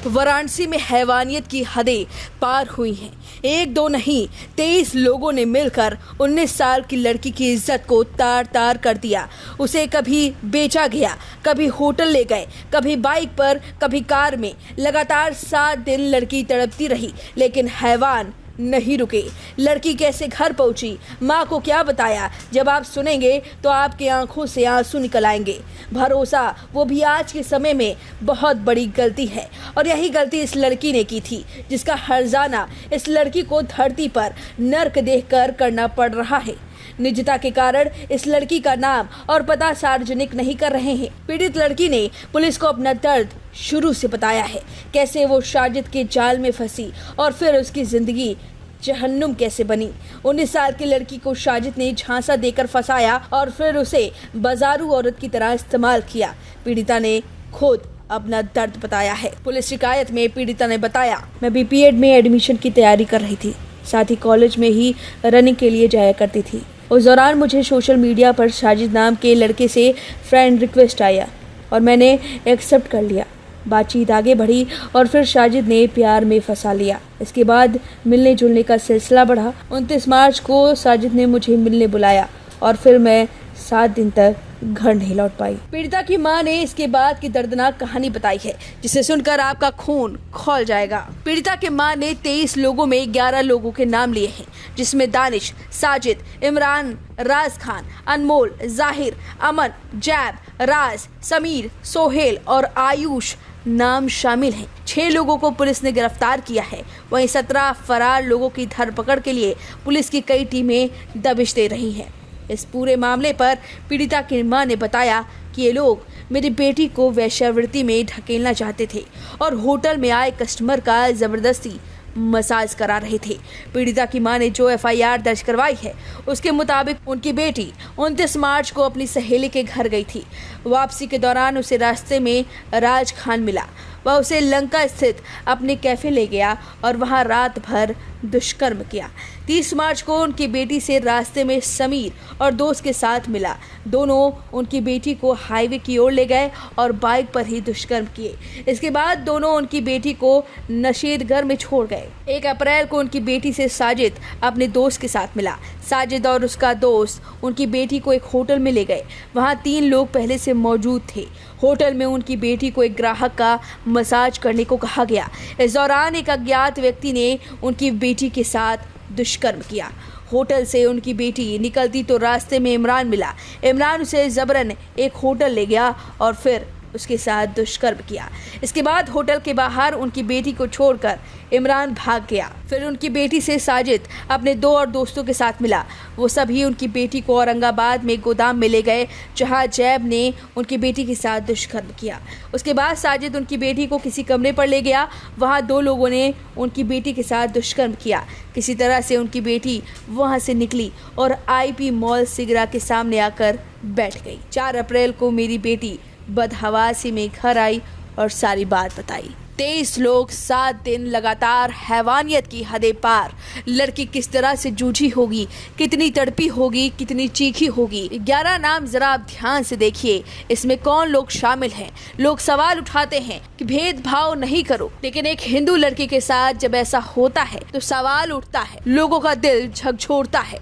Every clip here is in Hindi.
वाराणसी में हैवानियत की हदें पार हुई हैं। एक दो नहीं 23 लोगों ने मिलकर 19 साल की लड़की की इज्जत को तार तार कर दिया। उसे कभी बेचा गया, कभी होटल ले गए, कभी बाइक पर, कभी कार में। लगातार 7 दिन लड़की तड़पती रही, लेकिन हैवान नहीं रुके। लड़की कैसे घर पहुंची, माँ को क्या बताया, जब आप सुनेंगे तो आपकी आंखों से आंसू निकल आएंगे। भरोसा, वो भी आज के समय में, बहुत बड़ी गलती है। और यही गलती इस लड़की ने की थी, जिसका हर्जाना इस लड़की को धरती पर नर्क देखकर करना पड़ रहा है। निजता के कारण इस लड़की का नाम और पता सार्वजनिक नहीं कर रहे हैं। पीड़ित लड़की ने पुलिस को अपना दर्द शुरू से बताया है, कैसे वो साजिद के जाल में फंसी और फिर उसकी जिंदगी जहन्नुम कैसे बनी। 19 साल की लड़की को साजिद ने झांसा देकर फंसाया और फिर उसे बाजारू औरत की तरह इस्तेमाल किया। पीड़िता ने खुद अपना दर्द बताया है। पुलिस शिकायत में पीड़िता ने बताया, मैं बीपीएड में एडमिशन की तैयारी कर रही थी, साथ ही कॉलेज में ही रनिंग के लिए जाया करती थी। उस दौरान मुझे सोशल मीडिया पर साजिद नाम के लड़के से फ्रेंड रिक्वेस्ट आया और मैंने एक्सेप्ट कर लिया। बातचीत आगे बढ़ी और फिर साजिद ने प्यार में फंसा लिया। इसके बाद मिलने जुलने का सिलसिला बढ़ा। 29 मार्च को साजिद ने मुझे मिलने बुलाया और फिर मैं 7 दिन तक घर नहीं लौट पाई। पीड़िता की मां ने इसके बाद की दर्दनाक कहानी बताई है, जिसे सुनकर आपका खून खौल जाएगा। पीड़िता के मां ने 23 लोगों में 11 लोगों के नाम लिए हैं, जिसमें दानिश, साजिद, इमरान, राज खान, अनमोल, जाहिर, अमन, जैब, राज, समीर, सोहेल और आयुष नाम शामिल हैं। 6 लोगों को पुलिस ने गिरफ्तार किया है। वहीं 17 फरार लोगों की धरपकड़ के लिए पुलिस की कई टीमें दबिश दे रही हैं। इस पूरे मामले पर पीड़िता की मां ने बताया कि ये लोग मेरी बेटी को वेश्यावृत्ति में ढकेलना चाहते थे और होटल में आए कस्टमर का जबरदस्ती मसाज करा रहे थे। पीड़िता की मां ने जो एफआईआर दर्ज करवाई है, उसके मुताबिक उनकी बेटी 29 मार्च को अपनी सहेली के घर गई थी। वापसी के दौरान उसे रास्ते में राज खान मिला। वह उसे लंका स्थित अपने कैफे ले गया और वहां रात भर दुष्कर्म किया। 30 मार्च को उनकी बेटी से रास्ते में समीर और दोस्त के साथ मिला। दोनों उनकी बेटी को हाईवे की ओर ले गए और बाइक पर ही दुष्कर्म किए। इसके बाद दोनों उनकी बेटी को नशेद घर में छोड़ गए। 1 अप्रैल को उनकी बेटी से साजिद अपने दोस्त के साथ मिला। साजिद और उसका दोस्त उनकी बेटी को एक होटल में ले गए। वहां 3 लोग पहले से मौजूद थे। होटल में उनकी बेटी को एक ग्राहक का मसाज करने को कहा गया। इस दौरान एक अज्ञात व्यक्ति ने उनकी बेटी के साथ दुष्कर्म किया। होटल से उनकी बेटी निकलती तो रास्ते में इमरान मिला। इमरान उसे जबरन एक होटल ले गया और फिर उसके साथ दुष्कर्म किया। इसके बाद होटल के बाहर उनकी बेटी को छोड़कर इमरान भाग गया। फिर उनकी बेटी से साजिद अपने 2 और दोस्तों के साथ मिला। वो सभी उनकी बेटी को औरंगाबाद में गोदाम में ले गए, जहां जैब ने उनकी बेटी के साथ दुष्कर्म किया। उसके बाद साजिद उनकी बेटी को किसी कमरे पर ले गया। वहां 2 लोगों ने उनकी बेटी के साथ दुष्कर्म किया। किसी तरह से उनकी बेटी वहां से निकली और आईपी मॉल सिगरा के सामने आकर बैठ गई। 4 अप्रैल को मेरी बेटी बदहवासी में घर आई और सारी बात बताई। 23 लोग 7 दिन लगातार हैवानियत की हदें पार। लड़की किस तरह से जूझी होगी, कितनी तड़पी होगी, कितनी चीखी होगी। 11 नाम जरा आप ध्यान से देखिए, इसमें कौन लोग शामिल हैं। लोग सवाल उठाते हैं कि भेदभाव नहीं करो, लेकिन एक हिंदू लड़की के साथ जब ऐसा होता है तो सवाल उठता है, लोगों का दिल झकझोरता है।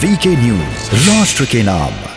वीके न्यूज, राष्ट्र के नाम।